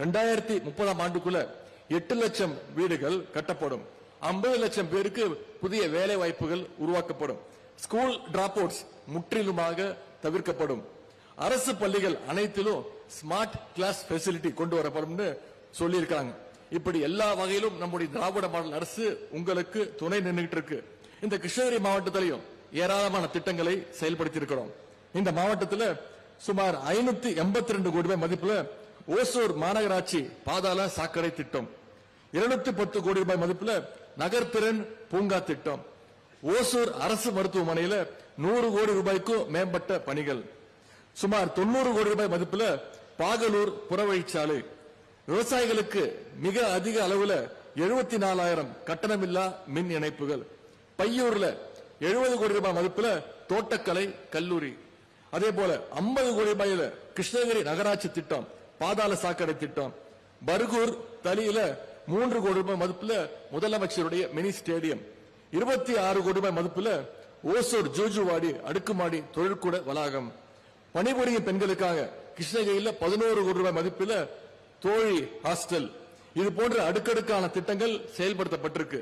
2030 ஆண்டுக்குள்ள 8 லட்சம் வீடுகள் கட்டப்படும். 50 லட்சம் பேருக்கு புதிய வேலை வாய்ப்புகள் உருவாக்கப்படும். ஸ்கூல் டிராப் அவுட்ஸ் முற்றிலுமாக தவிர்க்கப்படும். அரசு பள்ளிகள் அனைத்திலும் ஸ்மார்ட் கிளாஸ் ஃபெசிலிட்டி கொண்டு வரப்படும் சொல்லியிருக்காங்க. இப்படி எல்லா வகையிலும் நம்முடைய திராவிட மாடல் அரசு உங்களுக்கு துணை நின்றுட்டு இருக்கு. இந்த கிருஷ்ணகிரி மாவட்டத்திலையும் ஏராளமான திட்டங்களை செயல்படுத்தி இருக்கிறோம். இந்த மாவட்டத்தில் சுமார் 582 கோடி ரூபாய் மதிப்புல ஓசூர் மாநகராட்சி பாதாள சாக்கடை திட்டம், 210 கோடி ரூபாய் மதிப்புல நகர்த்திறன் பூங்கா திட்டம், ஓசூர் அரசு மருத்துவமனையில 100 கோடி ரூபாய்க்கும் மேம்பட்ட பணிகள், சுமார் 90 கோடி ரூபாய் மதிப்புல பாகலூர் புறவழிச்சாலை, விவசாயிகளுக்கு மிக அதிக அளவுல 74,000 கட்டணமில்லா மின் இணைப்புகள், பையூர்ல 70 கோடி ரூபாய் மதிப்புல தோட்டக்கலை கல்லூரி, அதே போல 50 கோடி ரூபாயில கிருஷ்ணகிரி நகராட்சி திட்டம் பாதாள சாக்கடை திட்டம், பர்கூர் தலியில 3 கோடி ரூபாய் மதிப்புல முதலமைச்சருடைய மினி ஸ்டேடியம், 26 கோடி ரூபாய் மதிப்புல ஓசூர் ஜூஜுவாடி அடுக்குமாடி தொழிற்கூட வளாகம், பணிபுரியும் பெண்களுக்காக கிருஷ்ணகிரியில 11 கோடி ரூபாய் மதிப்புல தோழி ஹாஸ்டல், இது போன்ற அடுக்கடுக்கான திட்டங்கள் செயல்படுத்தப்பட்டிருக்கு.